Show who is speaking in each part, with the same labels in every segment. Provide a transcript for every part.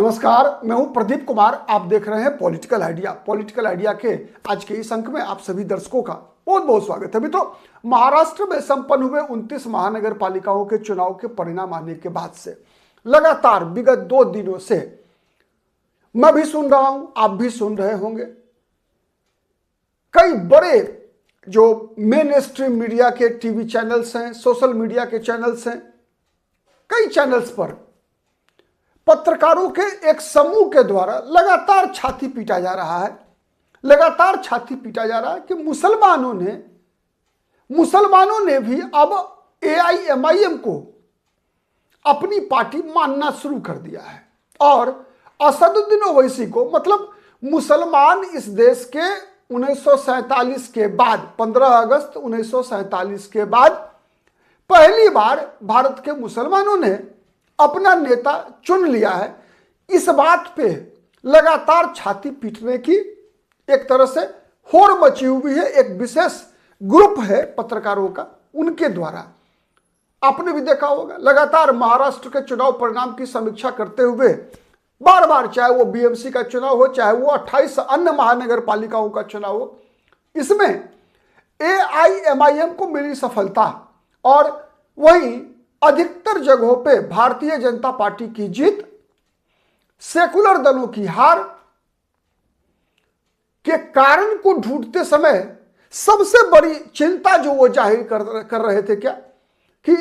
Speaker 1: नमस्कार, मैं हूं प्रदीप कुमार। आप देख रहे हैं पॉलिटिकल आइडिया। पॉलिटिकल आइडिया के आज के इस अंक में आप सभी दर्शकों का बहुत बहुत स्वागत है। मित्रों, महाराष्ट्र में संपन्न हुए 29 महानगर पालिकाओं के चुनाव के परिणाम आने के बाद से लगातार विगत 2 दिनों से मैं भी सुन रहा हूं, आप भी सुन रहे होंगे, कई बड़े जो मेन स्ट्रीम मीडिया के टीवी चैनल्स हैं, सोशल मीडिया के चैनल्स हैं, कई चैनल्स पर पत्रकारों के एक समूह के द्वारा लगातार छाती पीटा जा रहा है। लगातार छाती पीटा जा रहा है कि मुसलमानों ने भी अब AIMIM को अपनी पार्टी मानना शुरू कर दिया है और असदुद्दीन ओवैसी को, मतलब मुसलमान इस देश के 1947 के बाद, 15 अगस्त 1947 के बाद पहली बार भारत के मुसलमानों ने अपना नेता चुन लिया है। इस बात पे लगातार छाती पीटने की एक तरह से होड़ मची हुई है। एक विशेष ग्रुप है पत्रकारों का, उनके द्वारा आपने भी देखा होगा लगातार महाराष्ट्र के चुनाव परिणाम की समीक्षा करते हुए बार बार, चाहे वो BMC का चुनाव हो, चाहे वो 28 अन्य महानगर पालिकाओं का चुनाव हो, इसमें AIMIM को मिली सफलता और वहीं अधिकतर जगहों पे भारतीय जनता पार्टी की जीत, सेकुलर दलों की हार के कारण को ढूंढते समय सबसे बड़ी चिंता जो वो जाहिर कर रहे थे क्या, कि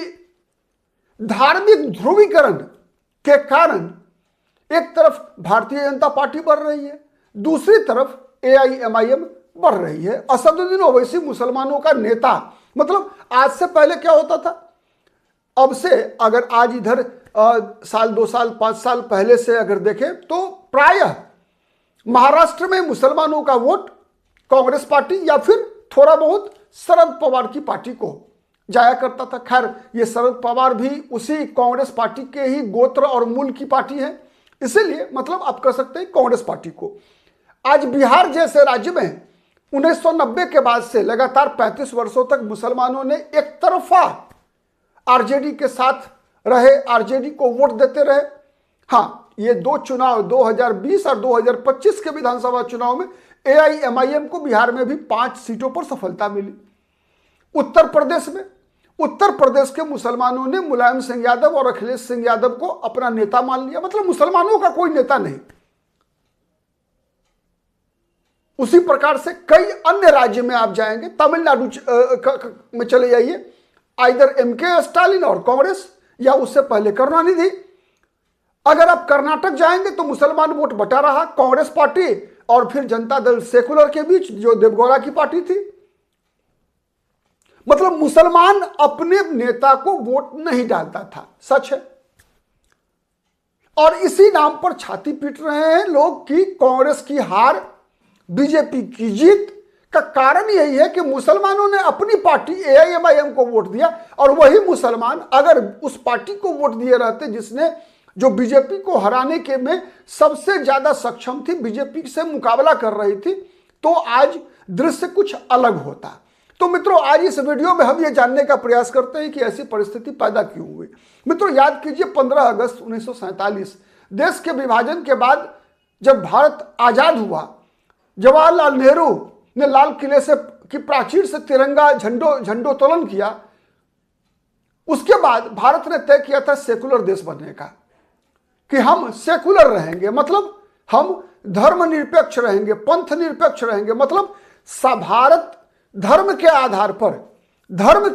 Speaker 1: धार्मिक ध्रुवीकरण के कारण एक तरफ भारतीय जनता पार्टी बढ़ रही है, दूसरी तरफ AIMIM बढ़ रही है। असदुद्दीन ओवैसी मुसलमानों का नेता, मतलब आज से पहले क्या होता था, अब से अगर आज इधर साल 2 साल 5 साल पहले से अगर देखें तो प्रायः महाराष्ट्र में मुसलमानों का वोट कांग्रेस पार्टी या फिर थोड़ा बहुत शरद पवार की पार्टी को जाया करता था। खैर, ये शरद पवार भी उसी कांग्रेस पार्टी के ही गोत्र और मूल की पार्टी है, इसीलिए मतलब आप कह सकते हैं कांग्रेस पार्टी को। आज बिहार जैसे राज्य में 1990 के बाद से लगातार 35 वर्षों तक मुसलमानों ने एक तरफा RJD के साथ रहे, RJD को वोट देते रहे। हाँ, ये 2 चुनाव 2020 और 2025 के विधानसभा चुनाव में AIMIM को बिहार में भी 5 सीटों पर सफलता मिली। उत्तर प्रदेश के मुसलमानों ने मुलायम सिंह यादव और अखिलेश सिंह यादव को अपना नेता मान लिया, मतलब मुसलमानों का कोई नेता नहीं। उसी प्रकार से कई अन्य राज्य में आप जाएंगे, तमिलनाडु में चले जाइए, आइदर MK स्टालिन और कांग्रेस या उससे पहले करुणानिधि। अगर आप कर्नाटक जाएंगे तो मुसलमान वोट बटा रहा कांग्रेस पार्टी और फिर जनता दल सेकुलर के बीच, जो देवगौड़ा की पार्टी थी। मतलब मुसलमान अपने नेता को वोट नहीं डालता था, सच है। और इसी नाम पर छाती पीट रहे हैं लोग कि कांग्रेस की हार, बीजेपी की जीत का कारण यही है कि मुसलमानों ने अपनी पार्टी AIMIM को वोट दिया और वही मुसलमान अगर उस पार्टी को वोट दिए रहते जिसने, जो बीजेपी को हराने के में सबसे ज्यादा सक्षम थी, बीजेपी से मुकाबला कर रही थी, तो आज दृश्य कुछ अलग होता। तो मित्रों, आज इस वीडियो में हम ये जानने का प्रयास करते हैं कि ऐसी परिस्थिति पैदा क्यों हुई। मित्रों, याद कीजिए 15 अगस्त 1947 देश के विभाजन के बाद जब भारत आजाद हुआ, जवाहरलाल नेहरू ने लाल किले से की प्राचीर से तिरंगा झंडोत्तोलन किया। उसके बाद भारत ने तय किया था सेकुलर देश बनने का, कि हम सेकुलर रहेंगे, मतलब हम धर्मनिरपेक्ष रहेंगे, पंथ निरपेक्ष रहेंगे, मतलब भारत धर्म के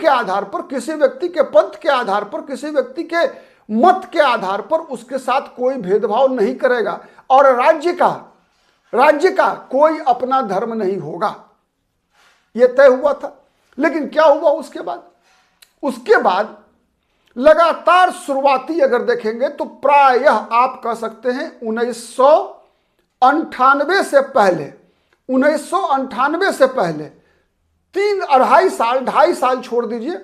Speaker 1: आधार पर किसी व्यक्ति के पंथ के आधार पर, किसी व्यक्ति के मत के आधार पर उसके साथ कोई भेदभाव नहीं करेगा और राज्य का कोई अपना धर्म नहीं होगा, यह तय हुआ था। लेकिन क्या हुआ उसके बाद लगातार शुरुआती अगर देखेंगे तो प्रायः आप कह सकते हैं 1998 से पहले 2.5 साल छोड़ दीजिए,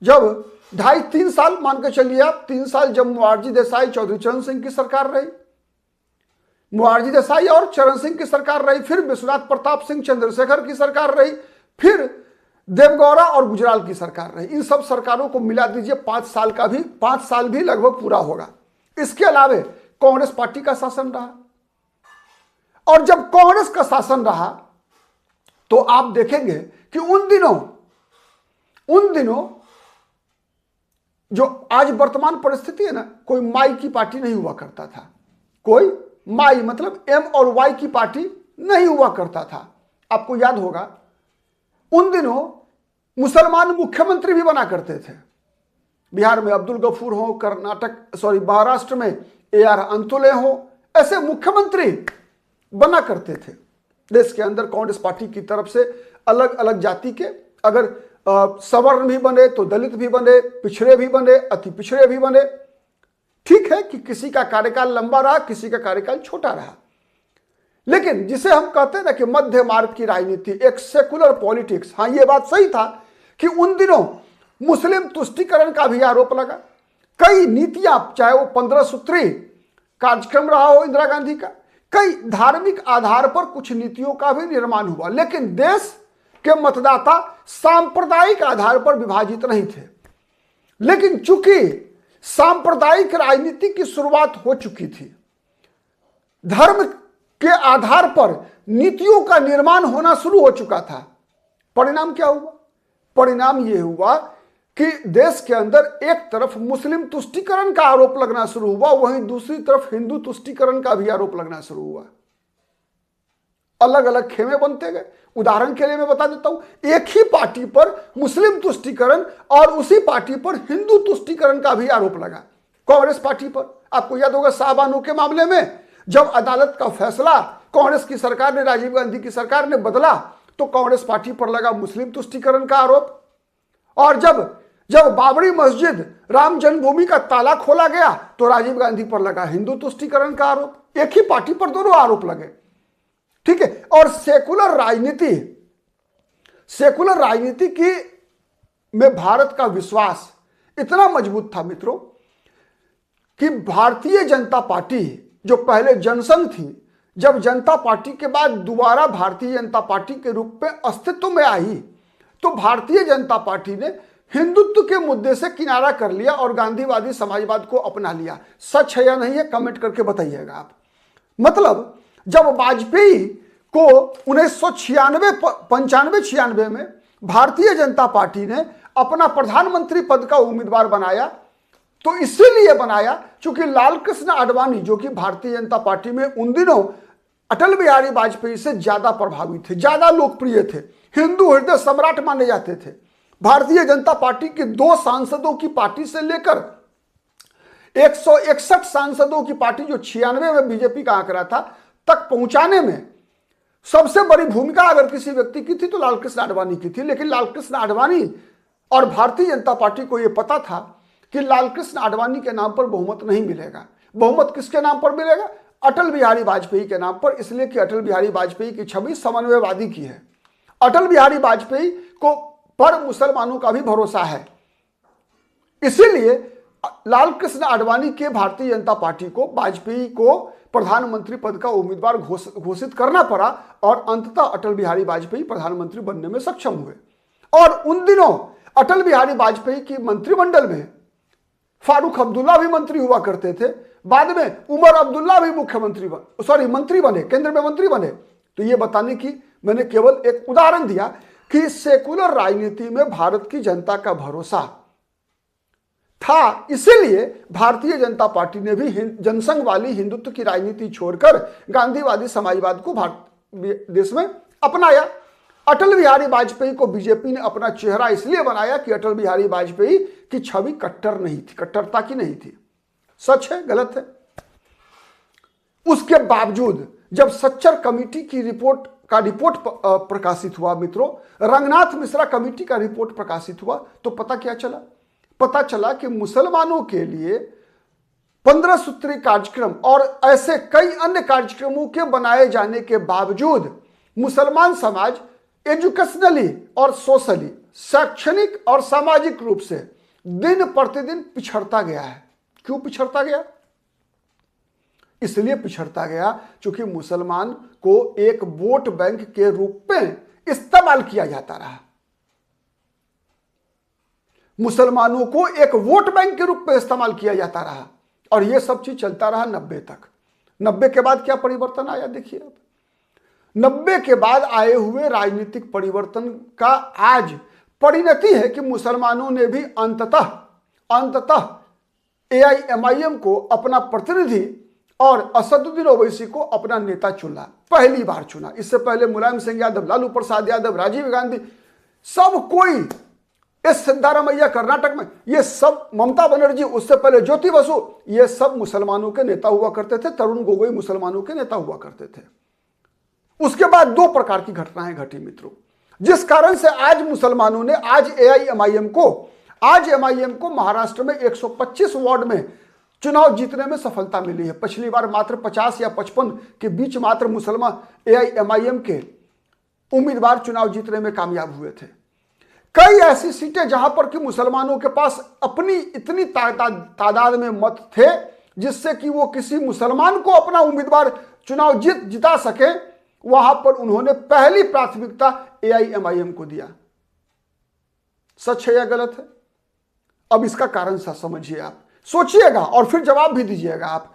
Speaker 1: जब 2.5-3 साल मान के चलिए आप, 3 साल जब मोरारजी देसाई, चौधरी चरण सिंह की सरकार रही, मोरारजी देसाई और चरण सिंह की सरकार रही, फिर विश्वनाथ प्रताप सिंह, चंद्रशेखर की सरकार रही, फिर देवगौड़ा और गुजराल की सरकार रही। इन सब सरकारों को मिला दीजिए 5 साल भी लगभग पूरा होगा। इसके अलावे कांग्रेस पार्टी का शासन रहा। और जब कांग्रेस का शासन रहा तो आप देखेंगे कि उन दिनों जो आज वर्तमान परिस्थिति है ना, कोई माई की पार्टी नहीं हुआ करता था। कोई माई मतलब एम और वाई की पार्टी नहीं हुआ करता था। आपको याद होगा उन दिनों मुसलमान मुख्यमंत्री भी बना करते थे। बिहार में अब्दुल गफूर हो, महाराष्ट्र में AR अंतुले हो, ऐसे मुख्यमंत्री बना करते थे। देश के अंदर कांग्रेस पार्टी की तरफ से अलग अलग जाति के, अगर सवर्ण भी बने तो दलित भी बने, पिछड़े भी बने, अति पिछड़े भी बने। ठीक है कि किसी का कार्यकाल लंबा रहा, किसी का कार्यकाल छोटा रहा, लेकिन जिसे हम कहते हैं ना कि मध्य मार्ग की राजनीति, एक सेकुलर पॉलिटिक्स। हाँ, यह बात सही था कि उन दिनों मुस्लिम तुष्टीकरण का भी आरोप लगा। कई नीतियां, चाहे वो 15 सूत्री कार्यक्रम रहा हो इंदिरा गांधी का, कई धार्मिक आधार पर कुछ नीतियों का भी निर्माण हुआ, लेकिन देश के मतदाता सांप्रदायिक आधार पर विभाजित नहीं थे। लेकिन चूंकि सांप्रदायिक राजनीति की शुरुआत हो चुकी थी, धर्म के आधार पर नीतियों का निर्माण होना शुरू हो चुका था। परिणाम क्या हुआ? परिणाम यह हुआ कि देश के अंदर एक तरफ मुस्लिम तुष्टीकरण का आरोप लगना शुरू हुआ, वहीं दूसरी तरफ हिंदू तुष्टीकरण का भी आरोप लगना शुरू हुआ। अलग अलग खेमे बनते गए। उदाहरण के लिए मैं बता देता हूं, एक ही पार्टी पर मुस्लिम तुष्टीकरण और उसी पार्टी पर हिंदू तुष्टीकरण का भी आरोप लगा। कांग्रेस पार्टी पर आपको याद होगा शाहबानो के मामले में जब अदालत का फैसला कांग्रेस की सरकार ने, राजीव गांधी की सरकार ने बदला, तो कांग्रेस पार्टी पर लगा मुस्लिम तुष्टीकरण का आरोप। और जब बाबरी मस्जिद राम जन्मभूमि का ताला खोला गया तो राजीव गांधी पर लगा हिंदू तुष्टीकरण का आरोप। एक ही पार्टी पर दोनों आरोप लगे। ठीक है। और सेकुलर राजनीति की में भारत का विश्वास इतना मजबूत था मित्रों कि भारतीय जनता पार्टी जो पहले जनसंघ थी, जब जनता पार्टी के बाद दोबारा भारतीय जनता पार्टी के रूप में अस्तित्व में आई, तो भारतीय जनता पार्टी ने हिंदुत्व के मुद्दे से किनारा कर लिया और गांधीवादी समाजवाद को अपना लिया। सच है या नहीं है कमेंट करके बताइएगा आप। मतलब जब वाजपेयी को 1995-96 में भारतीय जनता पार्टी ने अपना प्रधानमंत्री पद का उम्मीदवार बनाया, तो इसीलिए बनाया क्योंकि लाल कृष्ण आडवाणी जो कि भारतीय जनता पार्टी में उन दिनों अटल बिहारी वाजपेयी से ज्यादा प्रभावी थे, ज्यादा लोकप्रिय थे, हिंदू हृदय सम्राट माने जाते थे। भारतीय जनता पार्टी के 2 सांसदों की पार्टी से लेकर 161 सांसदों की पार्टी जो 96 में बीजेपी का आंकड़ा था तक पहुंचाने में सबसे बड़ी भूमिका अगर किसी व्यक्ति की थी तो लालकृष्ण आडवाणी की थी। लेकिन लालकृष्ण आडवाणी और भारतीय जनता पार्टी को यह पता था कि लालकृष्ण आडवाणी के नाम पर बहुमत नहीं मिलेगा। बहुमत किसके नाम पर मिलेगा? अटल बिहारी वाजपेयी के नाम पर, इसलिए कि अटल बिहारी वाजपेयी की छवि समन्वयवादी की है। अटल बिहारी वाजपेयी को पर मुसलमानों का भी भरोसा है, इसीलिए लालकृष्ण आडवाणी के भारतीय जनता पार्टी को वाजपेयी को प्रधानमंत्री पद का उम्मीदवार घोषित करना पड़ा और अंततः अटल बिहारी वाजपेयी प्रधानमंत्री बनने में सक्षम हुए। और उन दिनों अटल बिहारी वाजपेयी की मंत्रिमंडल में फारूक अब्दुल्ला भी मंत्री हुआ करते थे। बाद में उमर अब्दुल्ला भी मंत्री बने, केंद्र में मंत्री बने। तो ये बताने की मैंने केवल एक उदाहरण दिया कि सेकुलर राजनीति में भारत की जनता का भरोसा था, इसीलिए भारतीय जनता पार्टी ने भी जनसंघ वाली हिंदुत्व की राजनीति छोड़कर गांधीवादी समाजवाद को देश में अपनाया। अटल बिहारी वाजपेयी को बीजेपी ने अपना चेहरा इसलिए बनाया कि अटल बिहारी वाजपेयी की छवि कट्टरता की नहीं थी। सच है गलत है? उसके बावजूद जब सच्चर कमेटी की रिपोर्ट प्रकाशित हुआ मित्रों, रंगनाथ मिश्रा कमेटी का रिपोर्ट प्रकाशित हुआ, तो पता क्या चला? पता चला कि मुसलमानों के लिए 15 सूत्री कार्यक्रम और ऐसे कई अन्य कार्यक्रमों के बनाए जाने के बावजूद मुसलमान समाज एजुकेशनली और सोशली, शैक्षणिक और सामाजिक रूप से दिन प्रतिदिन पिछड़ता गया है। क्यों पिछड़ता गया? इसलिए पिछड़ता गया क्योंकि मुसलमान को एक वोट बैंक के रूप में इस्तेमाल किया जाता रहा। मुसलमानों को एक वोट बैंक के रूप में इस्तेमाल किया जाता रहा। और ये सब चीज चलता रहा 90 तक। 90 के बाद क्या परिवर्तन आया देखिए आप। 90 के बाद आए हुए राजनीतिक परिवर्तन का आज परिणति है कि मुसलमानों ने भी अंततः AIMIM को अपना प्रतिनिधि और असदुद्दीन ओवैसी को अपना नेता चुना, पहली बार चुना। इससे पहले मुलायम सिंह यादव, लालू प्रसाद यादव, राजीव गांधी, सब कोई, इस सिद्धारमैया कर्नाटक में, ये सब, ममता बनर्जी, उससे पहले ज्योति बसु, ये सब मुसलमानों के नेता हुआ करते थे। तरुण गोगोई मुसलमानों के नेता हुआ करते थे। उसके बाद 2 प्रकार की घटनाएं घटी मित्रों, जिस कारण से आज मुसलमानों ने आज AIMIM को महाराष्ट्र में 125 वार्ड में चुनाव जीतने में सफलता मिली है। पिछली बार मात्र 50 या 55 के बीच मात्र मुसलमान AIMIM के उम्मीदवार चुनाव जीतने में कामयाब हुए थे। कई ऐसी सीटें जहां पर कि मुसलमानों के पास अपनी इतनी तादाद में मत थे जिससे कि वो किसी मुसलमान को अपना उम्मीदवार चुनाव जिता सके, वहां पर उन्होंने पहली प्राथमिकता AIMIM को दिया। सच है या गलत है? अब इसका कारण सा समझिए, आप सोचिएगा और फिर जवाब भी दीजिएगा आप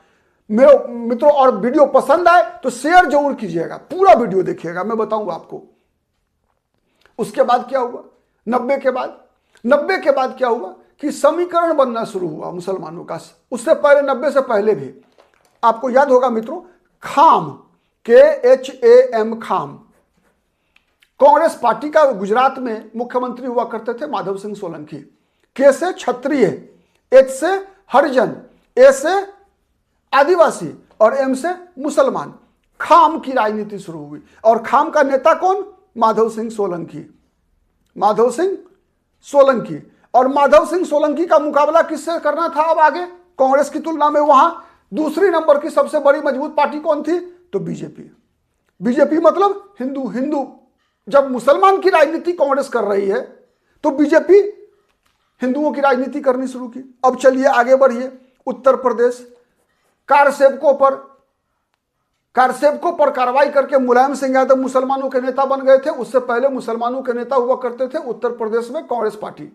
Speaker 1: मेरे मित्रों। और वीडियो पसंद आए तो शेयर जरूर कीजिएगा, पूरा वीडियो देखिएगा, मैं बताऊंगा आपको। उसके बाद क्या हुआ? 90 के बाद क्या हुआ कि समीकरण बनना शुरू हुआ मुसलमानों का। उससे पहले 90 से पहले भी आपको याद होगा मित्रों, खाम, KHAM, खाम, कांग्रेस पार्टी का गुजरात में मुख्यमंत्री हुआ करते थे माधव सिंह सोलंकी। के से क्षत्रिय, H से हरिजन, A से आदिवासी और M से मुसलमान। खाम की राजनीति शुरू हुई और खाम का नेता कौन? माधव सिंह सोलंकी। और माधव सिंह सोलंकी का मुकाबला किससे करना था अब आगे? कांग्रेस की तुलना में वहां दूसरी नंबर की सबसे बड़ी मजबूत पार्टी कौन थी? तो बीजेपी मतलब हिंदू। जब मुसलमान की राजनीति कांग्रेस कर रही है तो बीजेपी हिंदुओं की राजनीति करनी शुरू की। अब चलिए आगे बढ़िए। उत्तर प्रदेश, कारसेवकों पर कार्रवाई करके मुलायम सिंह यादव मुसलमानों के नेता बन गए थे। उससे पहले मुसलमानों के नेता हुआ करते थे उत्तर प्रदेश में कांग्रेस पार्टी,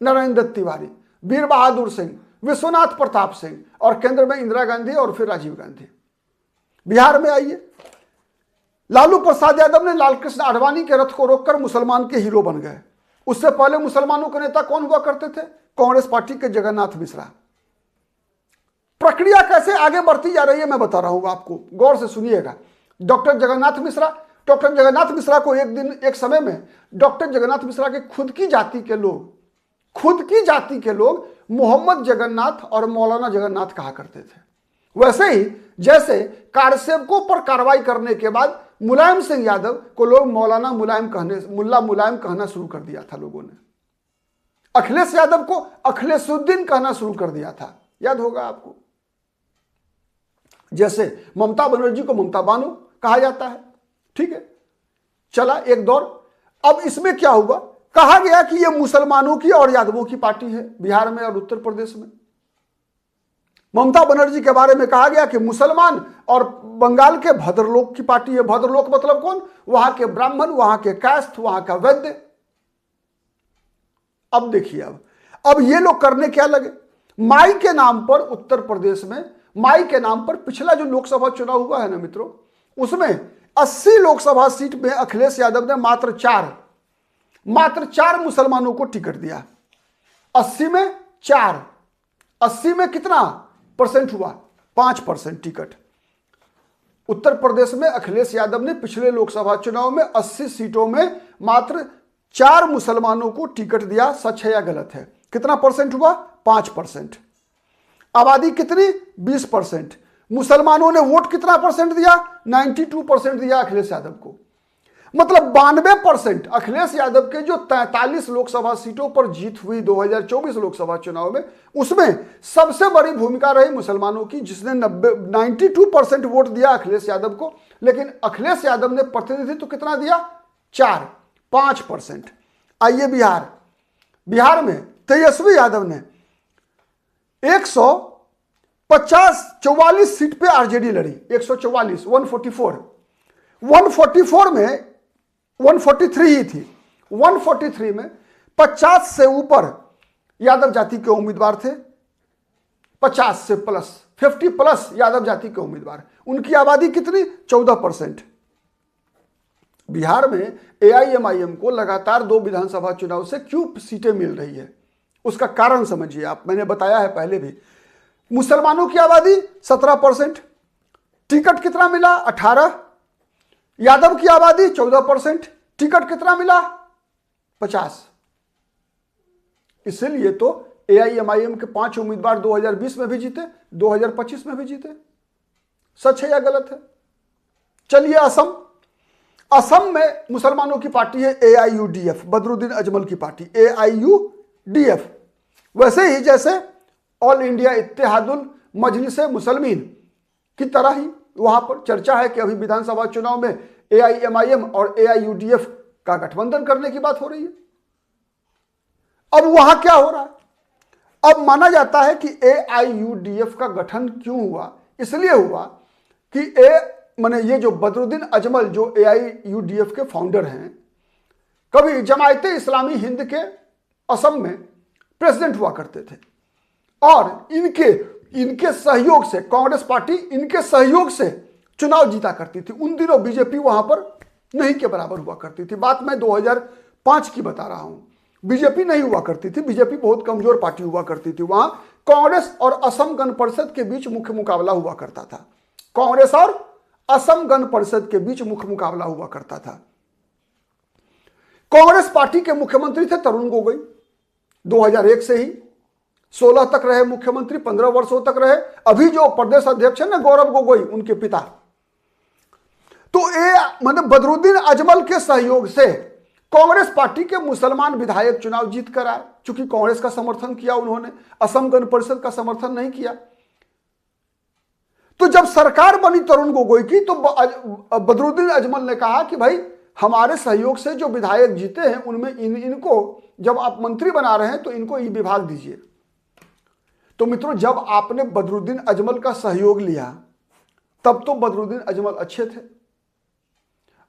Speaker 1: नरेंद्र दत्त तिवारी, वीर बहादुर सिंह, विश्वनाथ प्रताप सिंह, और केंद्र में इंदिरा गांधी और फिर राजीव गांधी। बिहार में आइए, लालू प्रसाद यादव ने लालकृष्ण आडवाणी के रथ को रोककर मुसलमान के हीरो बन गए। उससे पहले मुसलमानों के नेता कौन हुआ करते थे? कांग्रेस पार्टी के जगन्नाथ मिश्रा। प्रक्रिया कैसे आगे बढ़ती जा रही है मैं बता रहा हूं आपको, गौर से सुनिएगा। डॉक्टर जगन्नाथ मिश्रा को एक समय में डॉक्टर जगन्नाथ मिश्रा के खुद की जाति के लोग मोहम्मद जगन्नाथ और मौलाना जगन्नाथ कहा करते थे। वैसे ही जैसे कारसेवकों पर कार्रवाई करने के बाद मुलायम सिंह यादव को लोग मुल्ला मुलायम कहना शुरू कर दिया था लोगों ने। अखिलेश यादव को अखिलेशुद्दीन कहना शुरू कर दिया था, याद होगा आपको। जैसे ममता बनर्जी को ममता बानो कहा जाता है, ठीक है। चला एक दौर। अब इसमें क्या हुआ? कहा गया कि यह मुसलमानों की और यादवों की पार्टी है बिहार में और उत्तर प्रदेश में। ममता बनर्जी के बारे में कहा गया कि मुसलमान और बंगाल के भद्रलोक की पार्टी है। भद्रलोक मतलब कौन? वहां के ब्राह्मण, वहां के कायस्थ, वहां का वैद्य। अब देखिए, अब ये लोग करने क्या लगे? माई के नाम पर उत्तर प्रदेश में, माई के नाम पर पिछला जो लोकसभा चुनाव हुआ है ना मित्रों, उसमें 80 लोकसभा सीट में अखिलेश यादव ने मात्र चार मुसलमानों को टिकट दिया। 80 में 4, 80 में कितना परसेंट हुआ? 5% टिकट। उत्तर प्रदेश में अखिलेश यादव ने पिछले लोकसभा चुनाव में 80 सीटों में मात्र 4 मुसलमानों को टिकट दिया। सच है या गलत है? कितना परसेंट हुआ? 5%। आबादी कितनी? 20%। मुसलमानों ने वोट कितना परसेंट दिया? 92% दिया अखिलेश यादव को। मतलब 92% अखिलेश यादव के जो 43 लोकसभा सीटों पर जीत हुई 2024 लोकसभा चुनाव में, उसमें सबसे बड़ी भूमिका रही मुसलमानों की, जिसने 92% वोट दिया अखिलेश यादव को। लेकिन अखिलेश यादव ने प्रतिनिधित्व कितना दिया? 5%। आइए बिहार में तेजस्वी यादव ने 144 सीट पे आरजेडी लड़ी। 144, 144 में 143 ही थी। 143 में 50 से ऊपर यादव जाति के उम्मीदवार थे। 50 से प्लस 50+ यादव जाति के उम्मीदवार। उनकी आबादी कितनी? 14%। बिहार में AIMIM को लगातार 2 विधानसभा चुनाव से क्यों सीटें मिल रही है, उसका कारण समझिए आप। मैंने बताया है पहले भी, मुसलमानों की आबादी 17%, टिकट कितना मिला? 18। यादव की आबादी 14%, टिकट कितना मिला? 50। इसलिए तो AIMIM के 5 उम्मीदवार 2020 में भी जीते, 2025 में भी जीते। सच है या गलत है? चलिए असम में मुसलमानों की पार्टी है AIUDF, बदरुद्दीन अजमल की पार्टी AIUDF। वैसे ही जैसे ऑल इंडिया इत्तेहादुल मजलिस मुसलमीन की तरह ही वहां पर चर्चा है कि अभी विधानसभा चुनाव में AIMIM और AIUDF का गठबंधन करने की बात हो रही है। अब वहां क्या हो रहा है? अब माना जाता है कि AIUDF का गठन क्यों हुआ? इसलिए हुआ कि माने ये जो बदरुद्दीन अजमल जो AIUDF के फाउंडर हैं, कभी जमायते इस्लामी हिंद के असम में प्रेसिडेंट हुआ करते थे और इनके सहयोग से कांग्रेस पार्टी इनके सहयोग से चुनाव जीता करती थी। उन दिनों बीजेपी वहां पर नहीं के बराबर हुआ करती थी। बात मैं 2005 की बता रहा हूं। बीजेपी नहीं हुआ करती थी, बीजेपी बहुत कमजोर पार्टी हुआ करती थी। वहां कांग्रेस और असम गण परिषद के बीच मुख्य मुकाबला हुआ करता था। कांग्रेस और असम गण परिषद के बीच मुख्य मुकाबला हुआ करता था। कांग्रेस पार्टी के मुख्यमंत्री थे तरुण गोगोई, 2001 से ही 16 तक रहे मुख्यमंत्री, 15 वर्षों तक रहे। अभी जो प्रदेश अध्यक्ष है ना गौरव गोगोई, उनके पिता। तो ये मतलब बदरुद्दीन अजमल के सहयोग से कांग्रेस पार्टी के मुसलमान विधायक चुनाव जीत कर आए। चूंकि कांग्रेस का समर्थन किया उन्होंने, असम गण परिषद का समर्थन नहीं किया। तो जब सरकार बनी तरुण गोगोई की, तो बदरुद्दीन अजमल ने कहा कि भाई हमारे सहयोग से जो विधायक जीते हैं उनमें इनको जब आप मंत्री बना रहे हैं तो इनको ये विभाग दीजिए। तो मित्रों, जब आपने बदरुद्दीन अजमल का सहयोग लिया तब तो बदरुद्दीन अजमल अच्छे थे,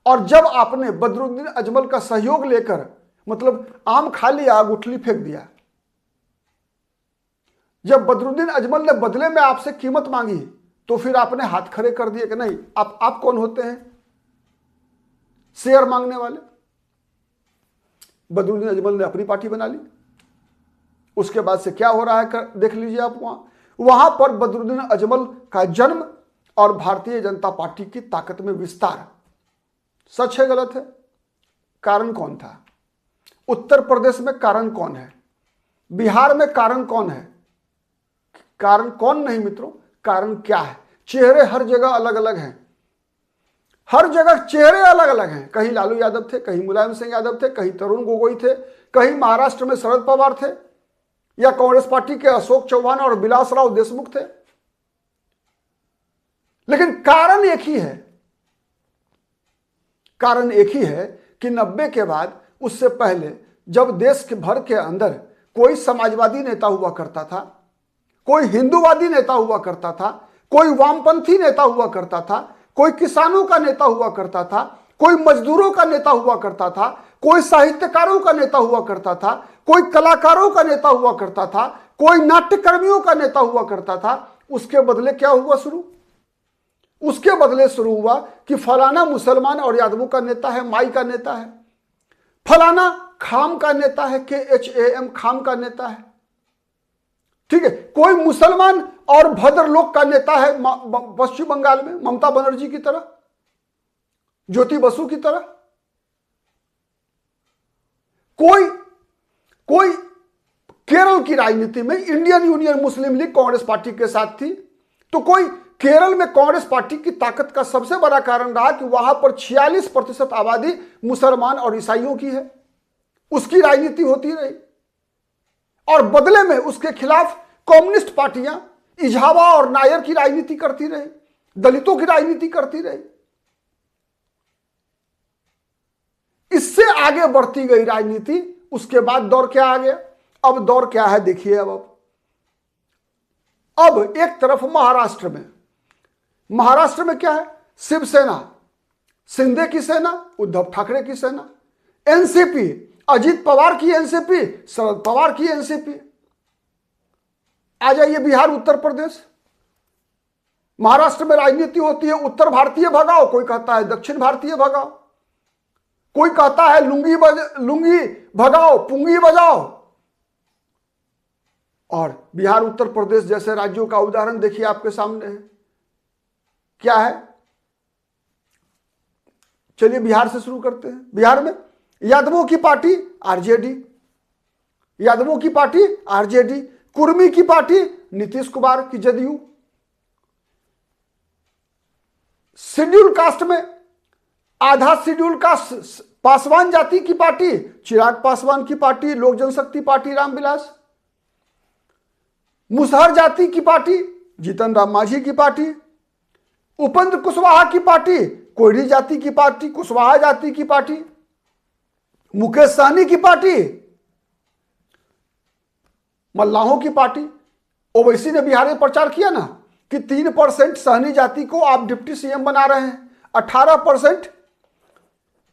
Speaker 1: और जब आपने बदरुद्दीन अजमल का सहयोग लेकर मतलब आम खा लिया, गुठली फेंक दिया। जब बदरुद्दीन अजमल ने बदले में आपसे कीमत मांगी तो फिर आपने हाथ खड़े कर दिए कि नहीं, आप कौन होते हैं शेयर मांगने वाले। बदरुद्दीन अजमल ने अपनी पार्टी बना ली। उसके बाद से क्या हो रहा है देख लीजिए आप। वहां पर बदरुद्दीन अजमल का जन्म और भारतीय जनता पार्टी की ताकत में विस्तार। सच है गलत है? कारण कौन था? उत्तर प्रदेश में कारण कौन है? बिहार में कारण कौन है? कारण कौन नहीं मित्रों, कारण क्या है? चेहरे हर जगह अलग अलग हैं, हर जगह चेहरे अलग अलग हैं। कहीं लालू यादव थे, कहीं मुलायम सिंह यादव थे, कहीं तरुण गोगोई थे, कहीं महाराष्ट्र में शरद पवार थे, या कांग्रेस पार्टी के अशोक चौहान और विलासराव देशमुख थे। लेकिन कारण एक ही है। कारण एक ही है कि 90 के बाद, उससे पहले जब देश के भर के अंदर कोई समाजवादी नेता हुआ करता था, कोई हिंदूवादी नेता हुआ करता था, कोई वामपंथी नेता हुआ करता था, कोई किसानों का नेता हुआ करता था, कोई मजदूरों का नेता हुआ करता था, कोई साहित्यकारों का नेता हुआ करता था, कोई कलाकारों का नेता हुआ करता था, कोई नाट्यकर्मियों का नेता हुआ करता था। उसके बदले क्या हुआ शुरू? उसके बदले शुरू हुआ कि फलाना मुसलमान और यादवों का नेता है, माई का नेता है, फलाना खाम का नेता है, KHAM खाम का नेता है। ठीक है, कोई मुसलमान और भद्र लोग का नेता है पश्चिम बंगाल में, ममता बनर्जी की तरह, ज्योति बसु की तरह। कोई केरल की राजनीति में इंडियन यूनियन मुस्लिम लीग कांग्रेस पार्टी के साथ थी, तो कोई केरल में कांग्रेस पार्टी की ताकत का सबसे बड़ा कारण रहा कि वहां पर 46% आबादी मुसलमान और ईसाइयों की है। उसकी राजनीति होती रही, और बदले में उसके खिलाफ कम्युनिस्ट पार्टियां इजावा और नायर की राजनीति करती रही, दलितों की राजनीति करती रही। इससे आगे बढ़ती गई राजनीति। उसके बाद दौर क्या आ गया? अब दौर क्या है देखिए। अब एक तरफ महाराष्ट्र में क्या है? शिवसेना, शिंदे की सेना, उद्धव ठाकरे की सेना, एनसीपी, अजित पवार की एनसीपी, शरद पवार की एनसीपी। आ जाइए बिहार, उत्तर प्रदेश, महाराष्ट्र में राजनीति होती है, उत्तर भारतीय भगाओ, कोई कहता है दक्षिण भारतीय भगाओ, कोई कहता है लुंगी भगाओ पुंगी बजाओ। और बिहार उत्तर प्रदेश जैसे राज्यों का उदाहरण देखिए आपके सामने है, क्या है। चलिए बिहार से शुरू करते हैं। बिहार में यादवों की पार्टी आरजेडी, यादवों की पार्टी आरजेडी, कुर्मी की पार्टी नीतीश कुमार की जदयू, शेड्यूल कास्ट में आधा शेड्यूल कास्ट पासवान जाति की पार्टी चिराग पासवान की पार्टी लोक जनशक्ति पार्टी रामविलास, मुसहर जाति की पार्टी जीतन राम मांझी की पार्टी, उपेंद्र कुशवाहा की पार्टी कोयरी जाति की पार्टी कुशवाहा जाति की पार्टी, मुकेश सहनी की पार्टी मल्लाहों की पार्टी। ओवैसी ने बिहार में प्रचार किया ना कि 3% सहनी जाति को आप डिप्टी सीएम बना रहे हैं, 18%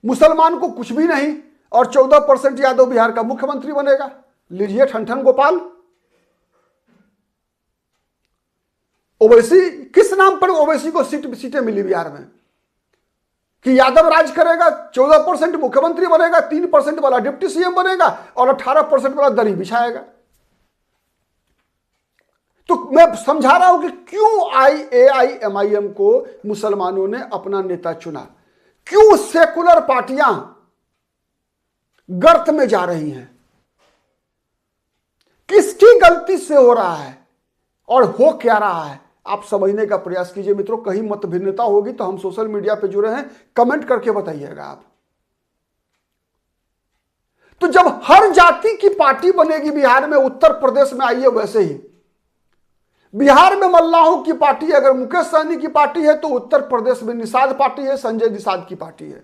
Speaker 1: मुसलमान को कुछ भी नहीं, और 14% यादव बिहार का मुख्यमंत्री बनेगा। लीजिए ठनठन गोपाल। ओवैसी किस नाम पर ओवैसी को सीटें मिली बिहार में कि यादव राज करेगा, 14% मुख्यमंत्री बनेगा, 3% वाला डिप्टी सीएम बनेगा और 18% वाला दरी बिछाएगा। तो मैं समझा रहा हूं कि क्यों AIMIM को मुसलमानों ने अपना नेता चुना, क्यों सेकुलर पार्टियां गर्त में जा रही हैं, किसकी गलती से हो रहा है और हो क्या रहा है, आप समझने का प्रयास कीजिए मित्रों। कहीं मतभिन्नता होगी तो हम सोशल मीडिया पे जुड़े हैं, कमेंट करके बताइएगा आप। तो जब हर जाति की पार्टी बनेगी बिहार में, उत्तर प्रदेश में आइए वैसे ही बिहार में मल्लाहों की पार्टी अगर मुकेश सहनी की पार्टी है तो उत्तर प्रदेश में निषाद पार्टी है, संजय निषाद की पार्टी है,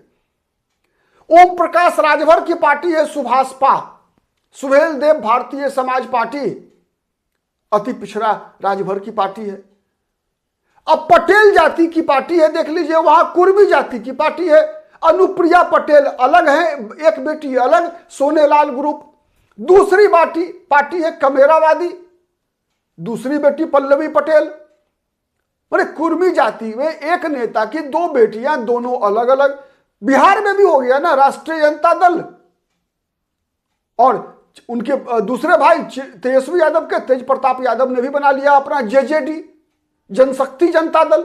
Speaker 1: ओम प्रकाश राजभर की पार्टी है सुभाषपा, सुहेल देव भारतीय समाज पार्टी अति पिछड़ा राजभर की पार्टी है। अब पटेल जाति की पार्टी है, देख लीजिए वहां कुर्मी जाति की पार्टी है, अनुप्रिया पटेल अलग है, एक बेटी अलग, सोनेलाल ग्रुप। दूसरी पार्टी है कमेरावादी, दूसरी बेटी पल्लवी पटेल। माने कुर्मी जाति में एक नेता की दो बेटियां, दोनों अलग अलग। बिहार में भी हो गया ना राष्ट्रीय जनता दल, और उनके दूसरे भाई तेजस्वी यादव के तेज प्रताप यादव ने भी बना लिया अपना JJD, जनशक्ति जनता दल।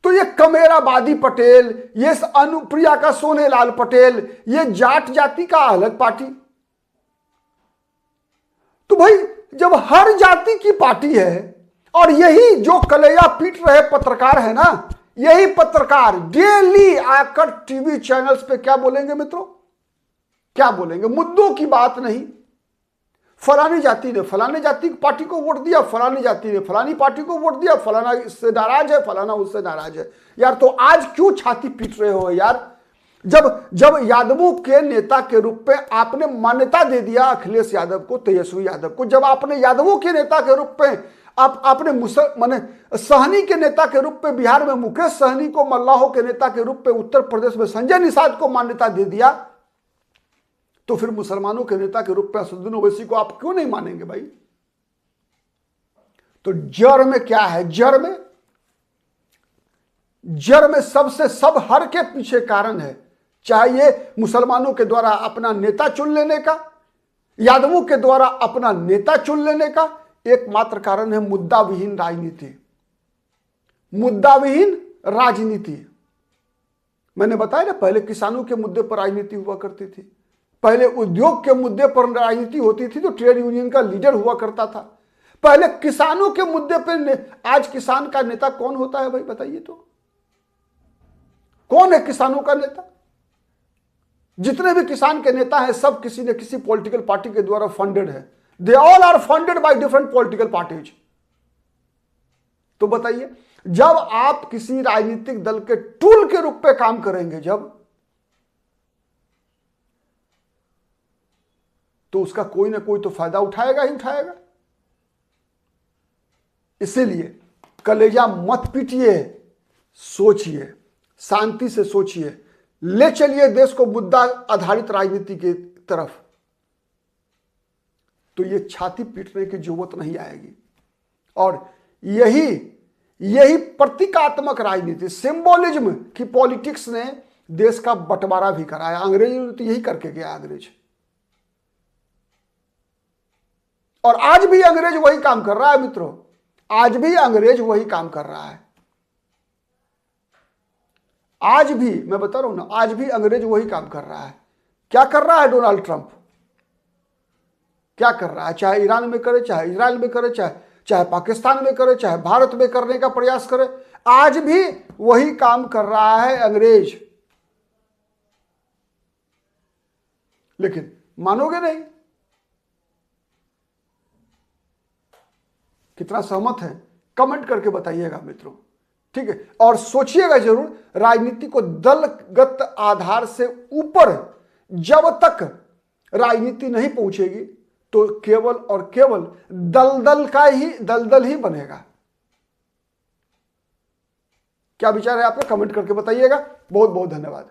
Speaker 1: तो ये कमेरावादी पटेल, ये अनुप्रिया का सोनेलाल पटेल, ये जाट जाति का अलग पार्टी। तो भाई जब हर जाति की पार्टी है, और यही जो कलेजा पीट रहे पत्रकार है ना, यही पत्रकार डेली आकर टीवी चैनल्स पे क्या बोलेंगे मित्रों, क्या बोलेंगे, मुद्दों की बात नहीं। फलानी जाति ने फलानी जाति की पार्टी को वोट दिया, फलानी जाति ने फलानी पार्टी को वोट दिया, फलाना इससे नाराज है, फलाना उससे नाराज है। यार तो आज क्यों छाती पीट रहे हो यार? जब यादवों के नेता के रूप में आपने मान्यता दे दिया अखिलेश यादव को, तेजस्वी यादव को, जब आपने यादवों के नेता के रूप में आपने माने सहनी के नेता के रूप में बिहार में मुकेश सहनी को, मल्लाहों के नेता के रूप में उत्तर प्रदेश में संजय निषाद को मान्यता दे दिया, तो फिर मुसलमानों के नेता के रूप में असदुद्दीन ओवैसी को आप क्यों नहीं मानेंगे भाई? तो जड़ में क्या है? जड़ में सबसे सब हर के पीछे कारण है, चाहे ये मुसलमानों के द्वारा अपना नेता चुन लेने का, यादवों के द्वारा अपना नेता चुन लेने का, एकमात्र कारण है मुद्दा विहीन राजनीति। मुद्दा विहीन राजनीति। मैंने बताया ना, पहले किसानों के मुद्दे पर राजनीति हुआ करती थी, पहले उद्योग के मुद्दे पर राजनीति होती थी तो ट्रेड यूनियन का लीडर हुआ करता था। पहले किसानों के मुद्दे पर, आज किसान का नेता कौन होता है भाई बताइए तो? कौन है किसानों का नेता? जितने भी किसान के नेता हैं सब किसी न किसी पॉलिटिकल पार्टी के द्वारा फंडेड है। They all are funded by different political parties. तो बताइए, जब आप किसी राजनीतिक दल के टूल के रूप में काम करेंगे जब, तो उसका कोई ना कोई तो फायदा उठाएगा ही उठाएगा। इसीलिए कलेजा मत पीटिए, सोचिए, शांति से सोचिए, ले चलिए देश को मुद्दा आधारित राजनीति की तरफ। तो ये छाती पीटने की जरूरत नहीं आएगी। और यही प्रतीकात्मक राजनीति, सिंबोलिज्म की पॉलिटिक्स ने देश का बंटवारा भी कराया। अंग्रेजों ने तो यही करके गया अंग्रेज, और आज भी अंग्रेज वही काम कर रहा है मित्रों, आज भी अंग्रेज वही काम कर रहा है। आज भी मैं बता रहा हूं ना, आज भी अंग्रेज वही काम कर रहा है। क्या कर रहा है डोनाल्ड ट्रंप, क्या कर रहा है? चाहे ईरान में करे, चाहे इजराइल में करे, चाहे पाकिस्तान में करे, चाहे भारत में करने का प्रयास करे, आज भी वही काम कर रहा है अंग्रेज। लेकिन मानोगे नहीं। कितना सहमत है कमेंट करके बताइएगा मित्रों, ठीक है। और सोचिएगा जरूर, राजनीति को दलगत आधार से ऊपर जब तक राजनीति नहीं पहुंचेगी तो केवल और केवल दलदल ही बनेगा। क्या विचार है आपका? कमेंट करके बताइएगा। बहुत बहुत धन्यवाद।